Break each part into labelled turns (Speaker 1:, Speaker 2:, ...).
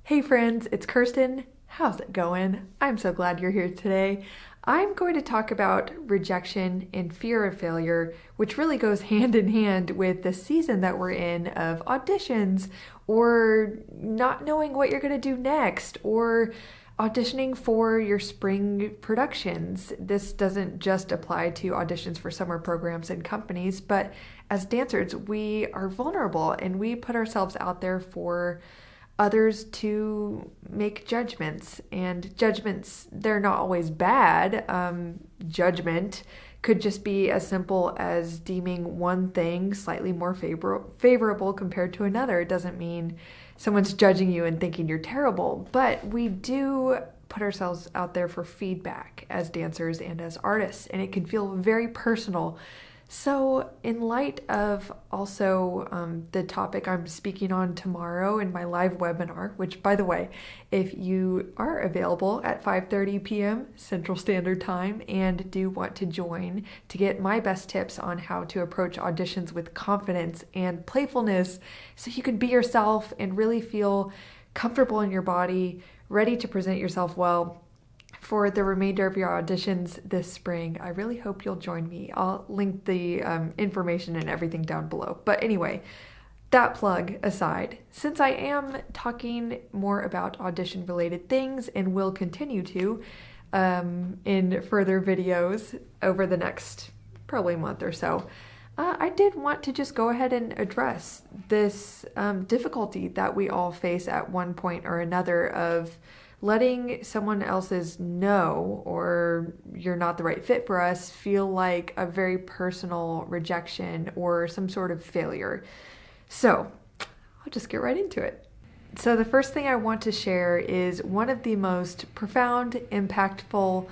Speaker 1: Hey friends, it's Kirsten. How's it going? I'm so glad you're here today. I'm going to talk about rejection and fear of failure, which really goes hand in hand with the season that we're in of auditions or not knowing what you're going to do next or auditioning for your spring productions. This doesn't just apply to auditions for summer programs and companies, but as dancers, we are vulnerable and we put ourselves out there for others to make judgments. And judgments, they're not always bad. Judgment could just be as simple as deeming one thing slightly more favorable compared to another. It doesn't mean someone's judging you and thinking you're terrible, but we do put ourselves out there for feedback as dancers and as artists, and it can feel very personal. So, in light of also the topic I'm speaking on tomorrow in my live webinar, which, by the way, if you are available at 5:30 p.m. Central Standard Time and do want to join to get my best tips on how to approach auditions with confidence and playfulness so you can be yourself and really feel comfortable in your body, ready to present yourself well for the remainder of your auditions this spring, I really hope you'll join me. I'll link the information and everything down below. But anyway, that plug aside, since I am talking more about audition related things and will continue to in further videos over the next probably month or so, I did want to just go ahead and address this difficulty that we all face at one point or another of letting someone else's no or you're not the right fit for us feel like a very personal rejection or some sort of failure. So I'll just get right into it. So the first thing I want to share is one of the most profound, impactful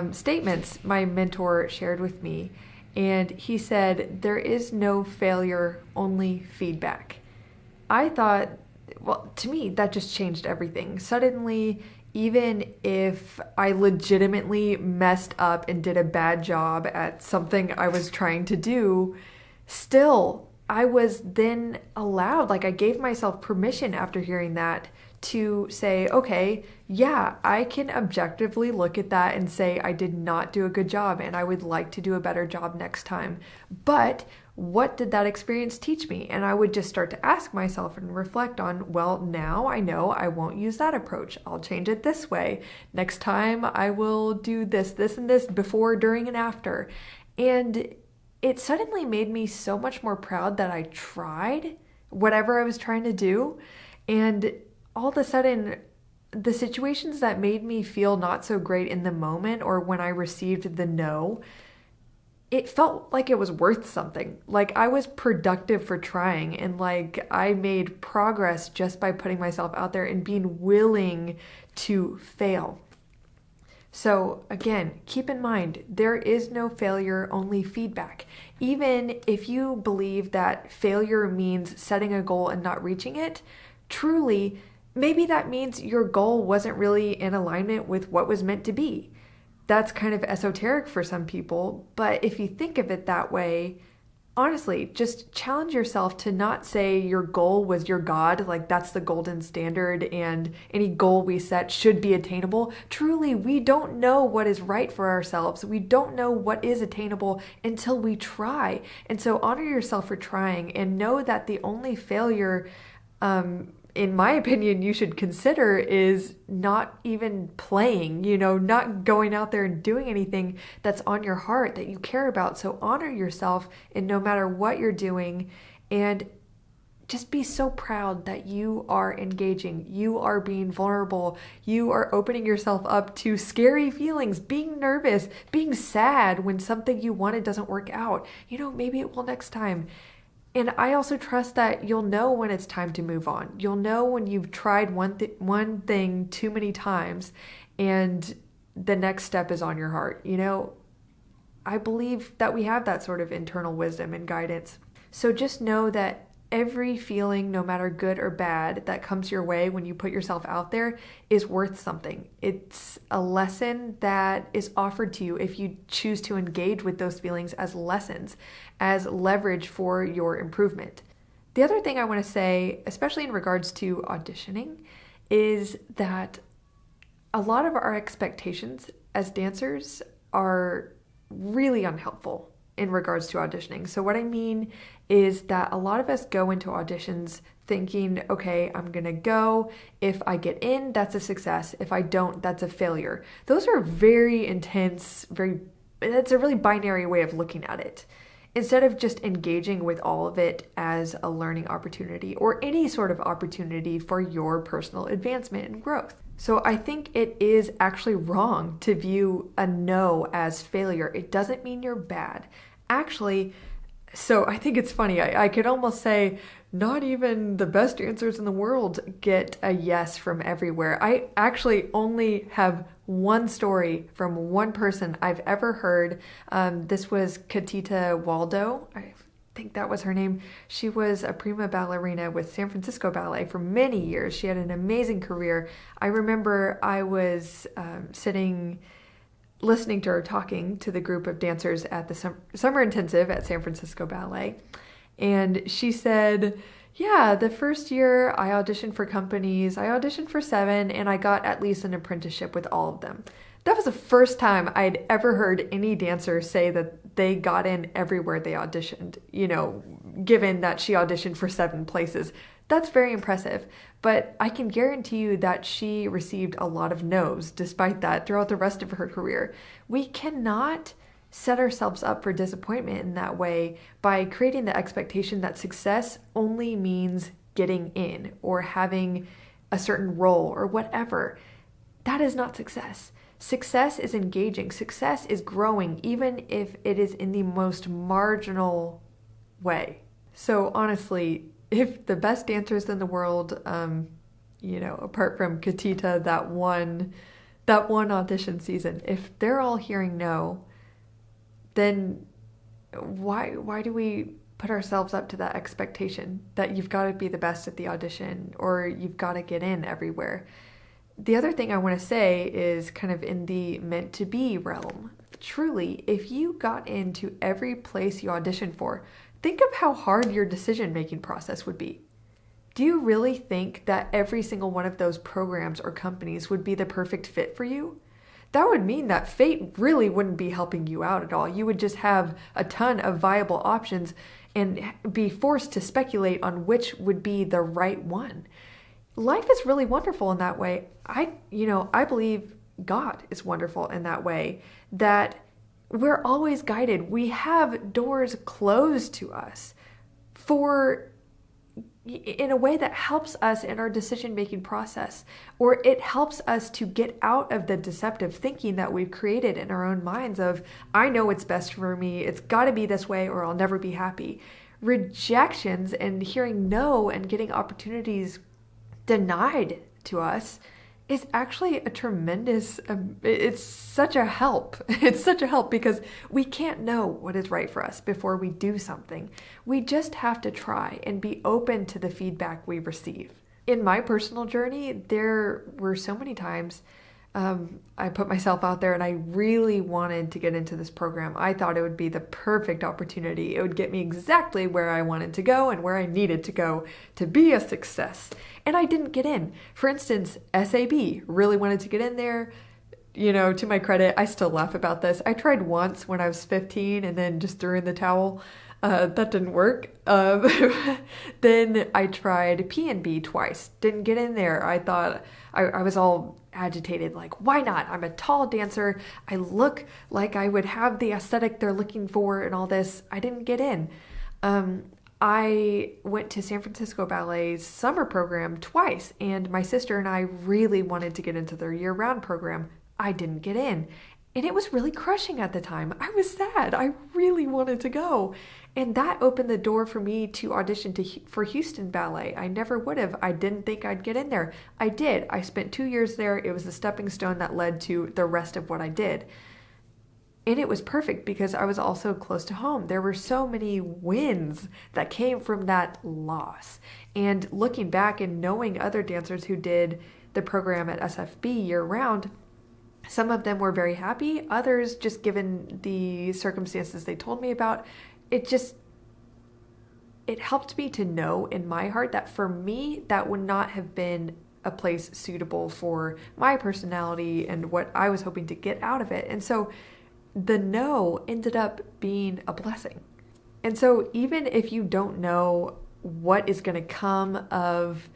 Speaker 1: statements my mentor shared with me. And he said, "There is no failure, only feedback." I thought, well, to me, that just changed everything. Suddenly, even if I legitimately messed up and did a bad job at something I was trying to do, still, I was then allowed, like I gave myself permission after hearing that to say, okay, yeah, I can objectively look at that and say I did not do a good job and I would like to do a better job next time. But what did that experience teach me? And I would just start to ask myself and reflect on, well, now I know I won't use that approach. I'll change it this way. Next time I will do this, this, and this before, during, and after. And it suddenly made me so much more proud that I tried whatever I was trying to do. And all of a sudden, the situations that made me feel not so great in the moment or when I received the no, it felt like it was worth something. Like I was productive for trying and like I made progress just by putting myself out there and being willing to fail. So again, keep in mind, there is no failure, only feedback. Even if you believe that failure means setting a goal and not reaching it, truly, maybe that means your goal wasn't really in alignment with what was meant to be. That's kind of esoteric for some people, but if you think of it that way, honestly, just challenge yourself to not say your goal was your God, like that's the golden standard and any goal we set should be attainable. Truly, we don't know what is right for ourselves. We don't know what is attainable until we try. And so honor yourself for trying and know that the only failure, in my opinion, you should consider is not even playing, not going out there and doing anything that's on your heart that you care about. So honor yourself and no matter what you're doing, and just be so proud that you are engaging, you are being vulnerable, you are opening yourself up to scary feelings, being nervous, being sad when something you wanted doesn't work out. Maybe it will next time. And I also trust that you'll know when it's time to move on. You'll know when you've tried one thing too many times and the next step is on your heart. I believe that we have that sort of internal wisdom and guidance. So just know that every feeling, no matter good or bad, that comes your way when you put yourself out there is worth something. It's a lesson that is offered to you if you choose to engage with those feelings as lessons, as leverage for your improvement. The other thing I want to say, especially in regards to auditioning, is that a lot of our expectations as dancers are really unhelpful in regards to auditioning. So what I mean is that a lot of us go into auditions thinking, okay, I'm gonna go. If I get in, that's a success. If I don't, that's a failure. Those are very intense, it's a really binary way of looking at it. Instead of just engaging with all of it as a learning opportunity or any sort of opportunity for your personal advancement and growth. So I think it is actually wrong to view a no as failure. It doesn't mean you're bad. Actually, so I think it's funny. I could almost say not even the best dancers in the world get a yes from everywhere. I actually only have one story from one person I've ever heard. This was Katita Waldo. I think that was her name. She was a prima ballerina with San Francisco Ballet for many years. She had an amazing career. I remember I was listening to her talking to the group of dancers at the summer intensive at San Francisco Ballet. And she said, yeah, the first year I auditioned for companies, I auditioned for 7, and I got at least an apprenticeship with all of them. That was the first time I'd ever heard any dancer say that they got in everywhere they auditioned, given that she auditioned for 7 places. That's very impressive, but I can guarantee you that she received a lot of no's despite that throughout the rest of her career. We cannot set ourselves up for disappointment in that way by creating the expectation that success only means getting in or having a certain role or whatever. That is not success. Success is engaging. Success is growing, even if it is in the most marginal way. So honestly, if the best dancers in the world, apart from Katita, that one audition season, if they're all hearing no, then why do we put ourselves up to that expectation that you've got to be the best at the audition or you've got to get in everywhere? The other thing I want to say is kind of in the meant to be realm. Truly, if you got into every place you auditioned for, think of how hard your decision-making process would be. Do you really think that every single one of those programs or companies would be the perfect fit for you? That would mean that fate really wouldn't be helping you out at all. You would just have a ton of viable options and be forced to speculate on which would be the right one. Life is really wonderful in that way. I believe God is wonderful in that way, that we're always guided. We have doors closed to us in a way that helps us in our decision-making process, or it helps us to get out of the deceptive thinking that we've created in our own minds of, I know what's best for me, it's got to be this way or I'll never be happy. Rejections and hearing no and getting opportunities denied to us is actually a tremendous, it's such a help. It's such a help because we can't know what is right for us before we do something. We just have to try and be open to the feedback we receive. In my personal journey, there were so many times I put myself out there and I really wanted to get into this program. I thought it would be the perfect opportunity. It would get me exactly where I wanted to go and where I needed to go to be a success. And I didn't get in. For instance, SAB, really wanted to get in there. To my credit, I still laugh about this. I tried once when I was 15 and then just threw in the towel. That didn't work. Then I tried P&B twice. Didn't get in there. I thought I was all agitated, like, why not? I'm a tall dancer. I look like I would have the aesthetic they're looking for and all this. I didn't get in. I went to San Francisco Ballet's summer program twice, and my sister and I really wanted to get into their year-round program. I didn't get in. And it was really crushing at the time. I was sad. I really wanted to go. And that opened the door for me to audition for Houston Ballet. I never would have. I didn't think I'd get in there. I did. I spent 2 years there. It was a stepping stone that led to the rest of what I did. And it was perfect because I was also close to home. There were so many wins that came from that loss. And looking back and knowing other dancers who did the program at SFB year-round, some of them were very happy. Others, just given the circumstances they told me about, it helped me to know in my heart that for me, that would not have been a place suitable for my personality and what I was hoping to get out of it. And so the no ended up being a blessing. And so even if you don't know what is going to come of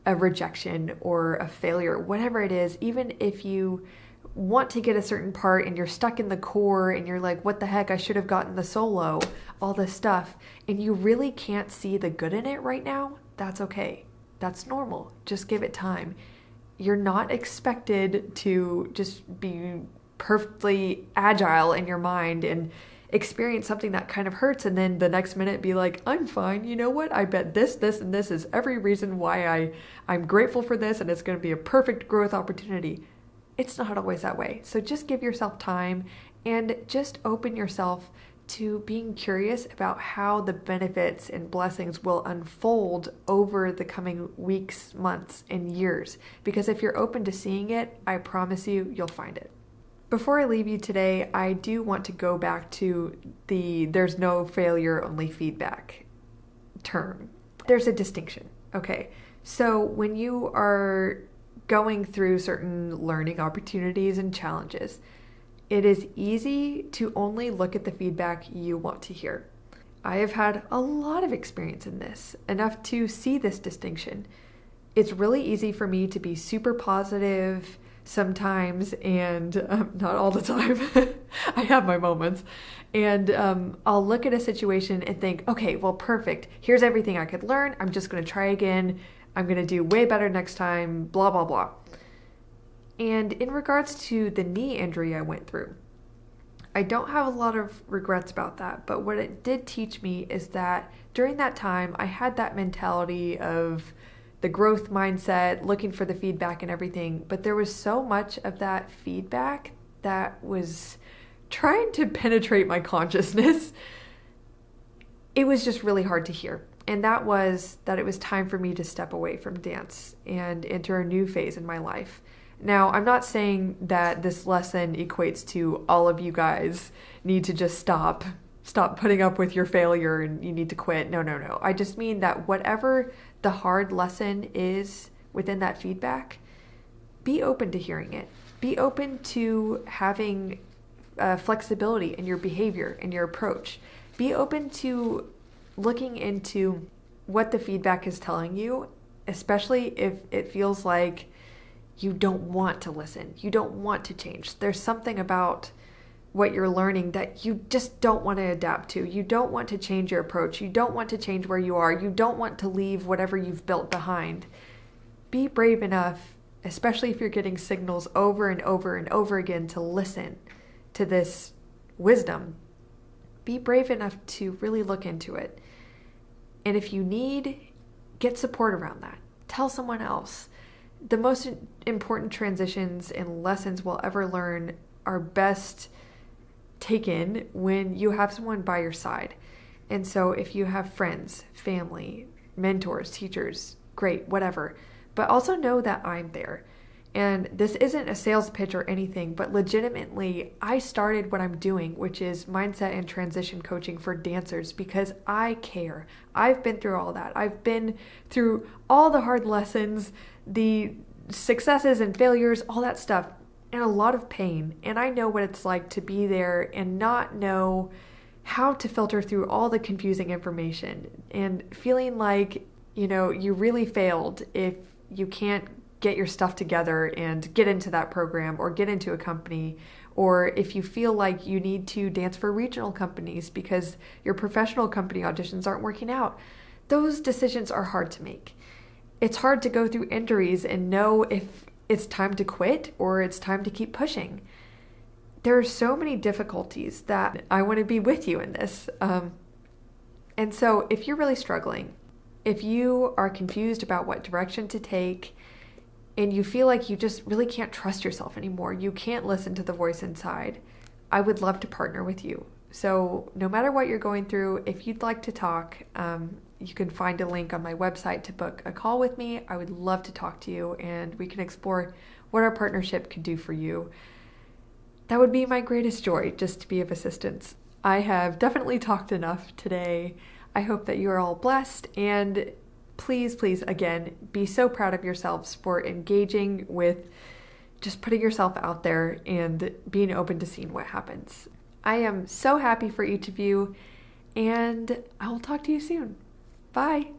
Speaker 1: a rejection or a failure, whatever it is, even if you want to get a certain part and you're stuck in the core and you're like, what the heck, I should have gotten the solo, all this stuff, and you really can't see the good in it right now, that's okay. That's normal. Just give it time. You're not expected to just be perfectly agile in your mind and experience something that kind of hurts and then the next minute be like, I'm fine. You know what? I bet this, and this is every reason why I'm grateful for this and it's going to be a perfect growth opportunity. It's not always that way. So just give yourself time and just open yourself to being curious about how the benefits and blessings will unfold over the coming weeks, months, and years. Because if you're open to seeing it, I promise you, you'll find it. Before I leave you today, I do want to go back to the there's no failure, only feedback term. There's a distinction, okay? So when you are going through certain learning opportunities and challenges, it is easy to only look at the feedback you want to hear. I have had a lot of experience in this, enough to see this distinction. It's really easy for me to be super positive sometimes and not all the time. I have my moments. And I'll look at a situation and think, okay, well, perfect. Here's everything I could learn. I'm just going to try again. I'm going to do way better next time, blah, blah, blah. And in regards to the knee injury I went through, I don't have a lot of regrets about that. But what it did teach me is that during that time, I had that mentality of the growth mindset, looking for the feedback and everything. But there was so much of that feedback that was trying to penetrate my consciousness. It was just really hard to hear. And that was that it was time for me to step away from dance and enter a new phase in my life. Now, I'm not saying that this lesson equates to all of you guys need to just stop putting up with your failure and you need to quit. No. I just mean that whatever the hard lesson is within that feedback, be open to hearing it. Be open to having flexibility in your behavior and your approach. Be open to looking into what the feedback is telling you, especially if it feels like you don't want to listen, you don't want to change. There's something about what you're learning that you just don't want to adapt to. You don't want to change your approach. You don't want to change where you are. You don't want to leave whatever you've built behind. Be brave enough, especially if you're getting signals over and over and over again, to listen to this wisdom. Be brave enough to really look into it. And if you need, get support around that. Tell someone else. The most important transitions and lessons we'll ever learn are best taken when you have someone by your side. And so if you have friends, family, mentors, teachers, great, whatever. But also know that I'm there. And this isn't a sales pitch or anything, but legitimately, I started what I'm doing, which is mindset and transition coaching for dancers, because I care. I've been through all that. I've been through all the hard lessons, the successes and failures, all that stuff, and a lot of pain. And I know what it's like to be there and not know how to filter through all the confusing information and feeling like, you really failed if you can't get your stuff together and get into that program or get into a company, or if you feel like you need to dance for regional companies because your professional company auditions aren't working out. Those decisions are hard to make. It's hard to go through injuries and know if it's time to quit or it's time to keep pushing. There are so many difficulties that I want to be with you in this. And so if you're really struggling, if you are confused about what direction to take, and you feel like you just really can't trust yourself anymore, you can't listen to the voice inside, I would love to partner with you. So no matter what you're going through, if you'd like to talk, you can find a link on my website to book a call with me. I would love to talk to you and we can explore what our partnership could do for you. That would be my greatest joy, just to be of assistance. I have definitely talked enough today. I hope that you're all blessed, and please, please, again, be so proud of yourselves for engaging with just putting yourself out there and being open to seeing what happens. I am so happy for each of you, and I will talk to you soon. Bye.